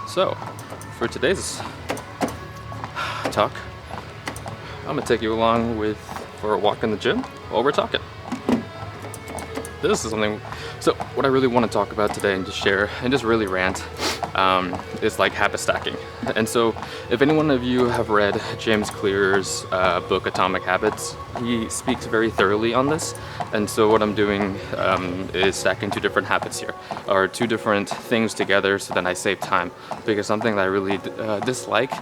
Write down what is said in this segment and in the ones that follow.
So, for today's talk, I'm gonna take you along for a walk in the gym while we're talking. This is something. So, what I really want to talk about today and just share and just really rant is like habit stacking. And so, if any one of you have read James Clear's book Atomic Habits, he speaks very thoroughly on this. And so, what I'm doing is stacking two different habits here, or two different things together, so then I save time. Because something that I really dislike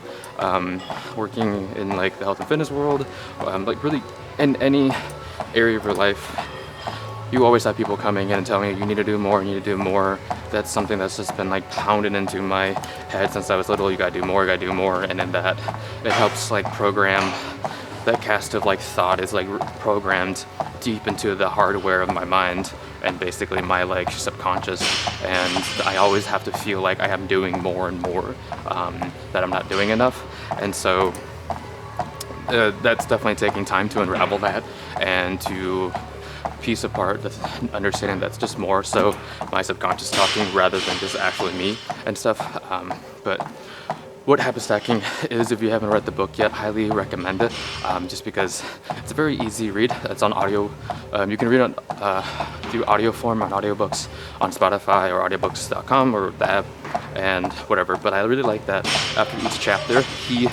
working in like the health and fitness world, like really in any area of your life. You always have people coming in and telling you, you need to do more, you need to do more. That's something that's just been like pounded into my head since I was little. You gotta do more, you gotta do more. And then that, it helps like program, that cast of like thought is like programmed deep into the hardware of my mind and basically my like subconscious. And I always have to feel like I am doing more and more, that I'm not doing enough. And so that's definitely taking time to unravel that and to piece apart the understanding that's just more so my subconscious talking rather than just actually me and stuff. But what habit stacking is, if you haven't read the book yet, highly recommend it, just because it's a very easy read. It's on audio. You can read it through audio form on audiobooks on Spotify or audiobooks.com or the app and whatever. But I really like that after each chapter, he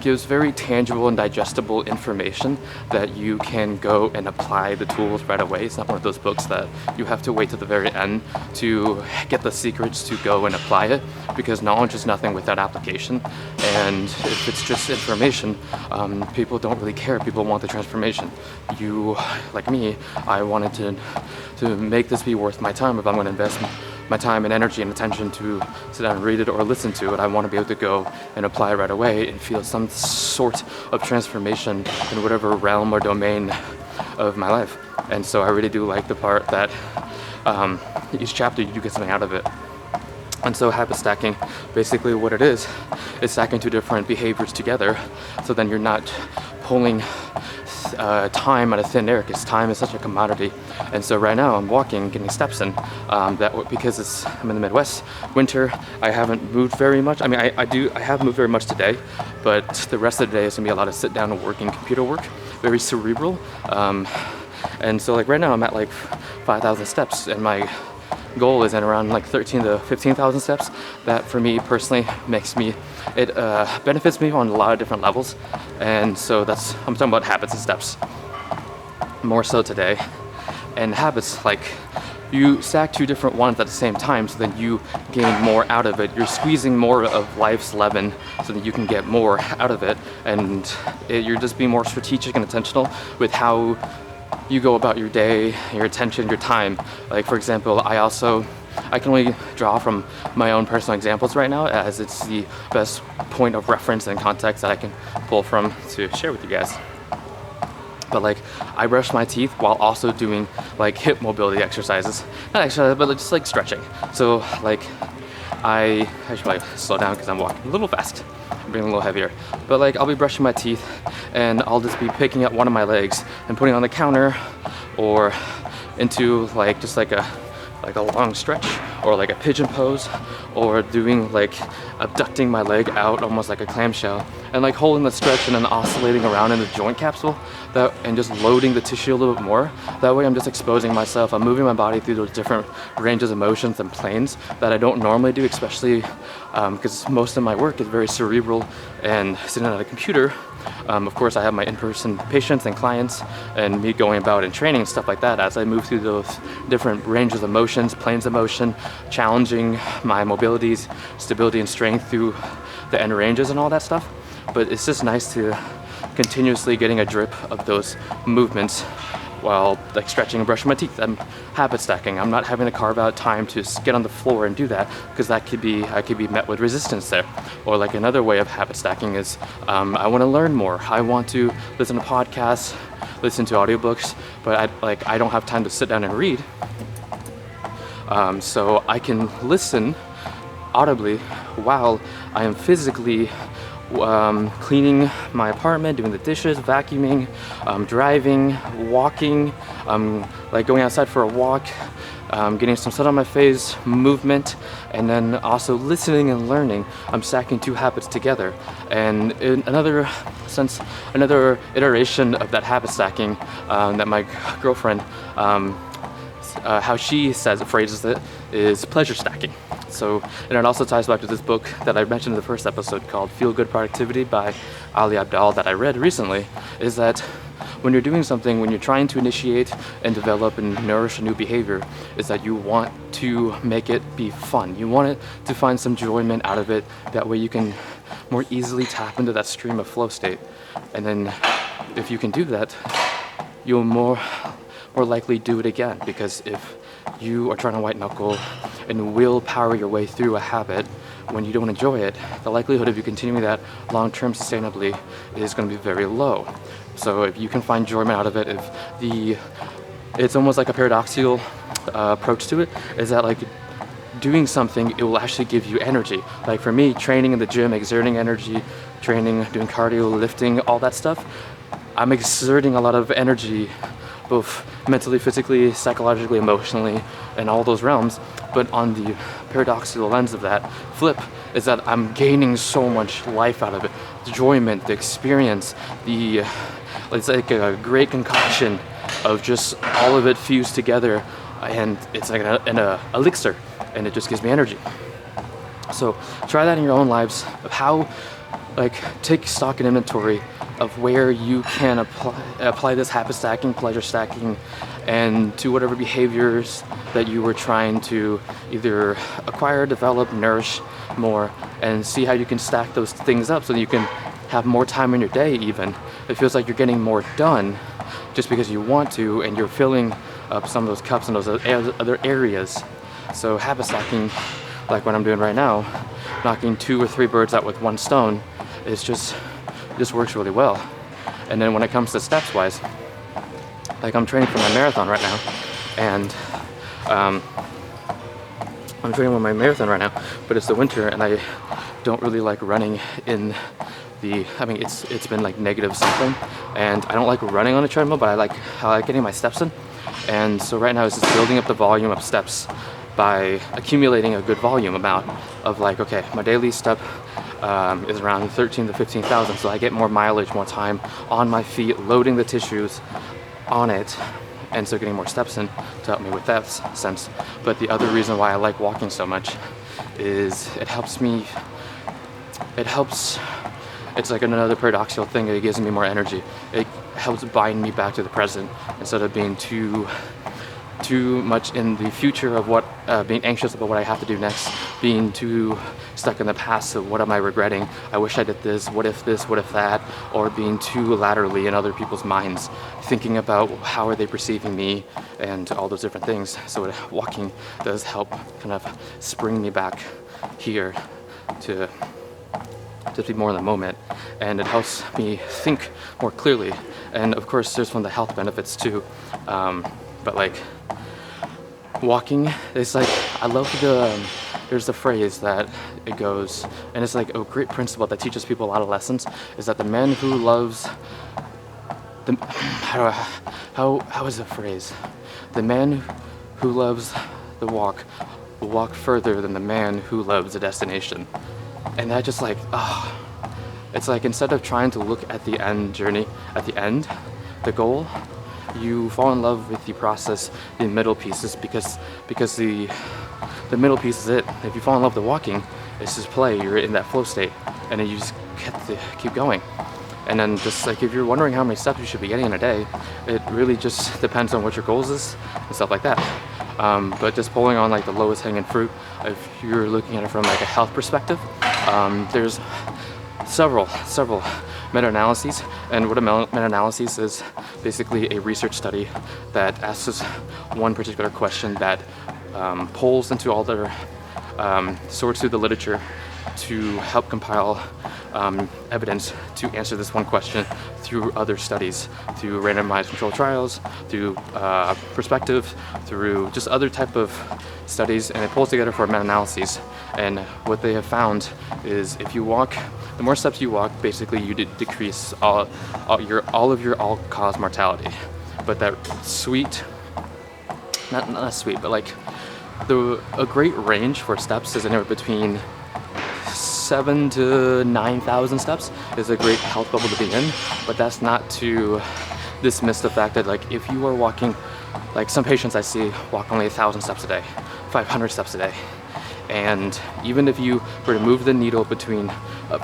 gives very tangible and digestible information that you can go and apply the tools right away. It's not one of those books that you have to wait to the very end to get the secrets to go and apply it, because knowledge is nothing without application. And if it's just information, people don't really care. People want the transformation. You, like me, I wanted to make this be worth my time. If I'm going to invest my time and energy and attention to sit down and read it or listen to it, I want to be able to go and apply it right away and feel some sort of transformation in whatever realm or domain of my life. And so I really do like the part that each chapter you do get something out of it. And so habit stacking, basically what it is stacking two different behaviors together, so then you're not pulling time out of thin air, because time is such a commodity. And so right now I'm walking, getting steps in, because I'm in the Midwest, winter. I haven't moved very much. I mean, I have moved very much today, but the rest of the day is gonna be a lot of sit down and working computer work, very cerebral. And so like right now I'm at like 5,000 steps, and my goal is at around like 13 to 15,000 steps. That for me personally it benefits me on a lot of different levels. And so I'm talking about habits and steps more so today. And habits, like you stack two different ones at the same time, so then you gain more out of it. You're squeezing more of life's leaven so that you can get more out of it. And you're just being more strategic and intentional with how you go about your day, your attention, your time. Like for example, I can only draw from my own personal examples right now, as it's the best point of reference and context that I can pull from to share with you guys. But like, I brush my teeth while also doing like hip mobility exercises. Not exercise, but just like stretching. So like, I should probably slow down because I'm walking a little fast. I'm being a little heavier. But like, I'll be brushing my teeth and I'll just be picking up one of my legs and putting it on the counter or into like just like a long stretch, or like a pigeon pose, or doing like abducting my leg out almost like a clamshell and like holding the stretch and then oscillating around in the joint capsule and just loading the tissue a little bit more. That way I'm just exposing myself. I'm moving my body through those different ranges of motions and planes that I don't normally do, especially because most of my work is very cerebral and sitting at a computer. Of course, I have my in-person patients and clients and me going about and training and stuff like that. As I move through those different ranges of motions, planes of motion, challenging my mobilities, stability and strength through the end ranges and all that stuff. But it's just nice to continuously getting a drip of those movements while like stretching and brushing my teeth. I'm habit stacking. I'm not having to carve out time to get on the floor and do that, because I could be met with resistance there. Or like another way of habit stacking is I want to learn more. I want to listen to podcasts, listen to audiobooks, but I don't have time to sit down and read. So I can listen audibly while I am physically cleaning my apartment, doing the dishes, vacuuming, driving, walking, like going outside for a walk, getting some sun on my face, movement, and then also listening and learning. I'm stacking two habits together. And in another sense, another iteration of that habit stacking that my girlfriend, how she phrases it, is pleasure stacking. So, and it also ties back to this book that I mentioned in the first episode called Feel Good Productivity by Ali Abdaal that I read recently, is that when you're doing something, when you're trying to initiate and develop and nourish a new behavior, is that you want to make it be fun. You want it to find some enjoyment out of it. That way you can more easily tap into that stream of flow state. And then if you can do that, you'll more likely do it again, because if you are trying to white knuckle and willpower your way through a habit when you don't enjoy it, the likelihood of you continuing that long-term sustainably is going to be very low. So if you can find enjoyment out of it, it's almost like a paradoxical approach to it, is that like doing something, it will actually give you energy. Like for me, training in the gym, exerting energy, training, doing cardio, lifting, all that stuff, I'm exerting a lot of energy, both mentally, physically, psychologically, emotionally, and all those realms. But on the paradoxical lens of that flip is that I'm gaining so much life out of it. The enjoyment, the experience, it's like a great concoction of just all of it fused together, and it's like an elixir, and it just gives me energy. So try that in your own lives of how, like, take stock and inventory of where you can apply this habit stacking, pleasure stacking, and to whatever behaviors that you were trying to either acquire, develop, nourish more, and see how you can stack those things up so that you can have more time in your day even. It feels like you're getting more done just because you want to, and you're filling up some of those cups in those other areas. So habit stacking, like what I'm doing right now, knocking 2 or 3 birds out with one stone, is just works really well. And then when it comes to steps wise, like I'm training for my marathon right now, and I'm training with my marathon right now, but it's the winter and I don't really like running in it's been like negative something, and I don't like running on a treadmill, but I like getting my steps in. And so right now it's just building up the volume of steps by accumulating a good volume amount of, like, okay, my daily step is around 13 to 15,000, so I get more mileage, more time on my feet, loading the tissues on it, and so getting more steps in to help me with that sense. But the other reason why I like walking so much is it's like another paradoxical thing. It gives me more energy. It helps bind me back to the present instead of being too much in the future of what, being anxious about what I have to do next, being too stuck in the past of what am I regretting, I wish I did this, what if that, or being too laterally in other people's minds, thinking about how are they perceiving me and all those different things. So walking does help kind of spring me back here to be more in the moment, and it helps me think more clearly. And of course there's one of the health benefits too, but like walking is like, I love there's the phrase that it goes, and it's like a great principle that teaches people a lot of lessons, is that the man who loves how is the phrase? The man who loves the walk will walk further than the man who loves the destination. And that just like, it's like instead of trying to look at the end journey, at the end, the goal, you fall in love with the process, the middle pieces, because the middle piece is it. If you fall in love with the walking, it's just play, you're in that flow state, and then you just keep going. And then just like if you're wondering how many steps you should be getting in a day, it really just depends on what your goals is and stuff like that. But just pulling on like the lowest hanging fruit, if you're looking at it from like a health perspective, there's several meta-analyses, and what a meta-analysis is basically a research study that asks one particular question that pulls into all their sorts through the literature to help compile evidence to answer this one question through other studies, through randomized controlled trials, through perspective, through just other type of studies, and it pulls together for meta-analyses. And what they have found is if you walk, the more steps you walk, basically you decrease all of your all-cause mortality. But that sweet not sweet, but like a great range for steps is anywhere between 7 to 9,000 steps is a great health bubble to be in. But that's not to dismiss the fact that like if you are walking, like some patients I see walk only 1,000 steps a day, 500 steps a day. And even if you were to move the needle between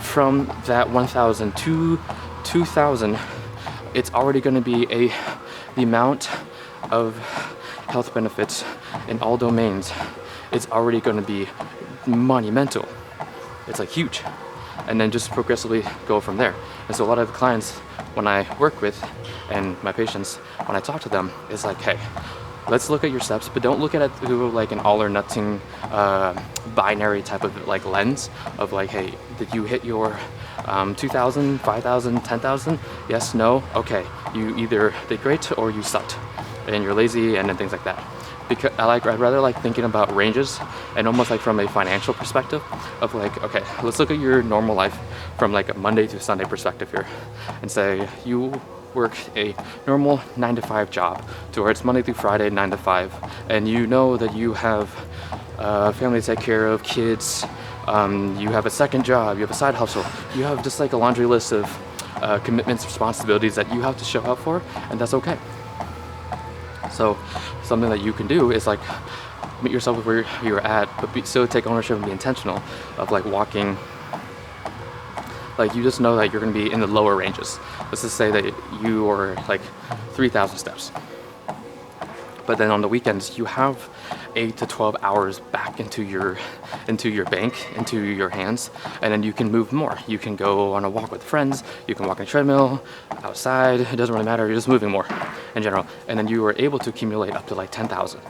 from that 1,000 to 2,000, it's already going to be the amount of health benefits in all domains. It's already going to be monumental. It's like huge. And then just progressively go from there. And so a lot of the clients when I work with and my patients, when I talk to them, is like, hey, let's look at your steps, but don't look at it through like an all or nothing binary type of like lens of like, hey, did you hit your 2,000, 5,000, 10,000? Yes, no, okay. You either did great or you sucked and you're lazy and then things like that. Because I'd rather like thinking about ranges and almost like from a financial perspective of like, okay, let's look at your normal life from like a Monday to Sunday perspective here and say you work a normal 9-to-5 job to where it's Monday through Friday, 9 to 5, and you know that you have a family to take care of, kids, you have a second job, you have a side hustle, you have just like a laundry list of commitments, responsibilities that you have to show up for, and that's okay. So something that you can do is like meet yourself where you're at, but still take ownership and be intentional of like walking. Like you just know that you're going to be in the lower ranges. Let's just say that you are like 3,000 steps. But then on the weekends, you have 8 to 12 hours back into your bank, into your hands, and then you can move more. You can go on a walk with friends, you can walk on a treadmill, outside, it doesn't really matter, you're just moving more in general. And then you are able to accumulate up to like 10,000,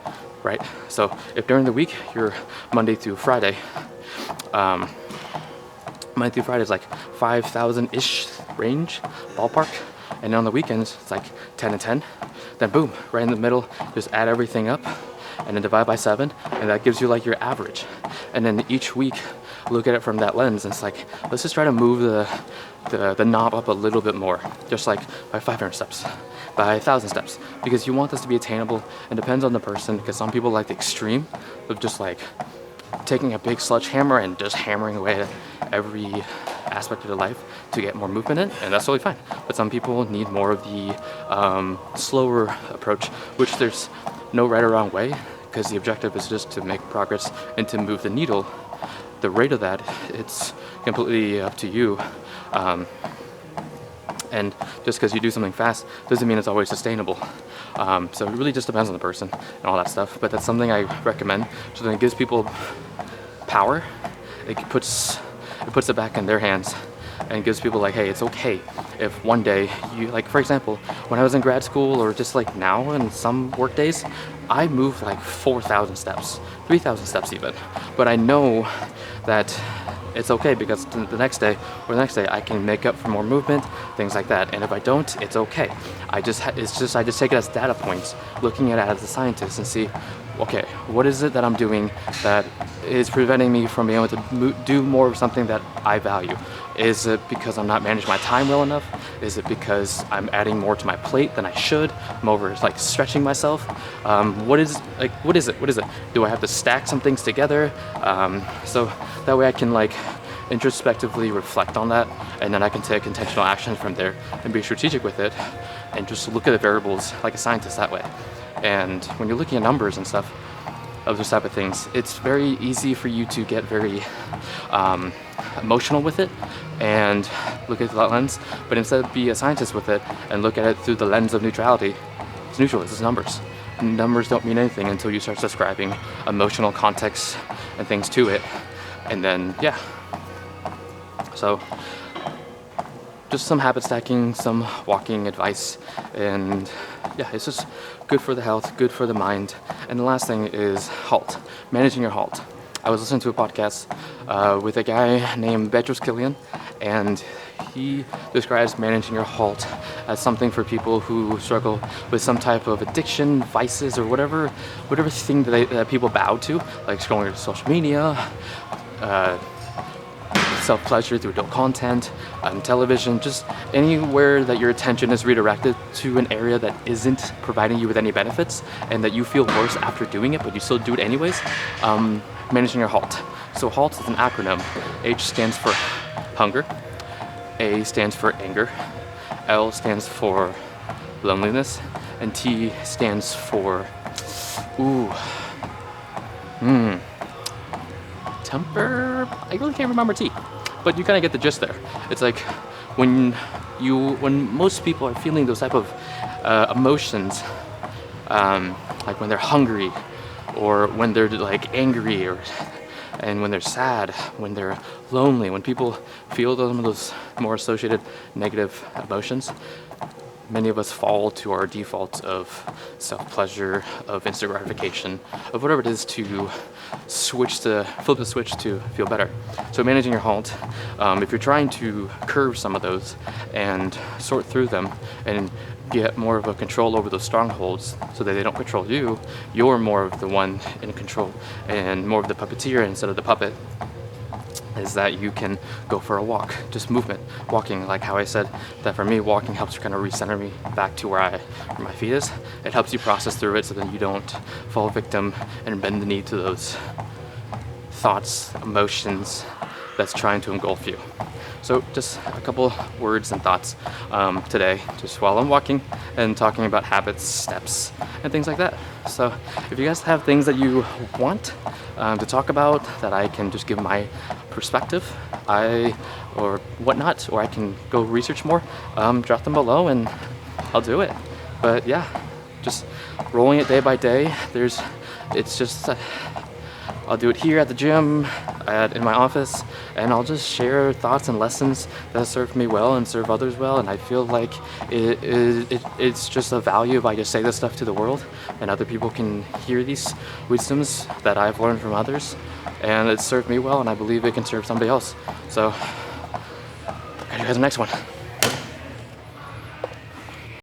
right? So if during the week, you're Monday through Friday, Monday through Friday is like 5,000-ish range, ballpark. And on the weekends, it's like 10 and 10. Then boom, right in the middle, just add everything up and then divide by 7. And that gives you like your average. And then each week, look at it from that lens. And it's like, let's just try to move the knob up a little bit more. Just like by 500 steps, by 1,000 steps. Because you want this to be attainable. It depends on the person, because some people like the extreme of just like taking a big sledgehammer and just hammering away at every aspect of their life to get more movement in, and that's totally fine. But some people need more of the slower approach, which there's no right or wrong way, because the objective is just to make progress and to move the needle. The rate of that, it's completely up to you. And just because you do something fast doesn't mean it's always sustainable. So it really just depends on the person and all that stuff. But that's something I recommend. So then it gives people power. It puts it back in their hands and gives people like, hey, it's okay if one day you, like for example, when I was in grad school or just like now in some work days, I moved like 4,000 steps, 3,000 steps even. But I know that it's okay because the next day I can make up for more movement, things like that. And if I don't, it's okay. I just take it as data points, looking at it as a scientist and see, okay, what is it that I'm doing that is preventing me from being able to do more of something that I value? Is it because I'm not managing my time well enough? Is it because I'm adding more to my plate than I should? I'm over like stretching myself. What is it? Do I have to stack some things together? So that way I can like introspectively reflect on that, and then I can take intentional action from there and be strategic with it and just look at the variables like a scientist that way. And when you're looking at numbers and stuff of those type of things, it's very easy for you to get very emotional with it and look at that lens. But instead, be a scientist with it and look at it through the lens of neutrality. It's neutral, it's numbers. Numbers don't mean anything until you start describing emotional context and things to it. And then, yeah. So, just some habit stacking, some walking advice, and yeah, it's just good for the health, good for the mind. And the last thing is halt, managing your halt. I was listening to a podcast with a guy named Bedros Kilian, and he describes managing your halt as something for people who struggle with some type of addiction, vices, or whatever thing that people bow to, like scrolling through social media, self-pleasure through adult content, television, just anywhere that your attention is redirected to an area that isn't providing you with any benefits and that you feel worse after doing it, but you still do it anyways. Managing your HALT. So HALT is an acronym. H stands for hunger, A stands for anger, L stands for loneliness, and T stands for temper. I really can't remember T, but you kind of get the gist there. It's like when most people are feeling those type of emotions, like when they're hungry, or when they're like angry, and when they're sad, when they're lonely, when people feel those more associated negative emotions, many of us fall to our default of self-pleasure, of instant gratification, of whatever it is to flip the switch to feel better. So managing your HALT, if you're trying to curb some of those and sort through them and get more of a control over those strongholds so that they don't control you, you're more of the one in control and more of the puppeteer instead of the puppet, is that you can go for a walk, just movement, walking. Like how I said that for me, walking helps kind of recenter me back to where my feet is. It helps you process through it so that you don't fall victim and bend the knee to those thoughts, emotions that's trying to engulf you. So just a couple words and thoughts today, just while I'm walking and talking about habits, steps, and things like that. So if you guys have things that you want to talk about that I can just give my perspective, or whatnot, or I can go research more, drop them below and I'll do it. But yeah, just rolling it day by day. It's just I'll do it here at the gym, in my office, and I'll just share thoughts and lessons that serve me well and serve others well. And I feel like it's just a value if I just say this stuff to the world and other people can hear these wisdoms that I've learned from others, and it served me well, and I believe it can serve somebody else. So catch you guys in the next one.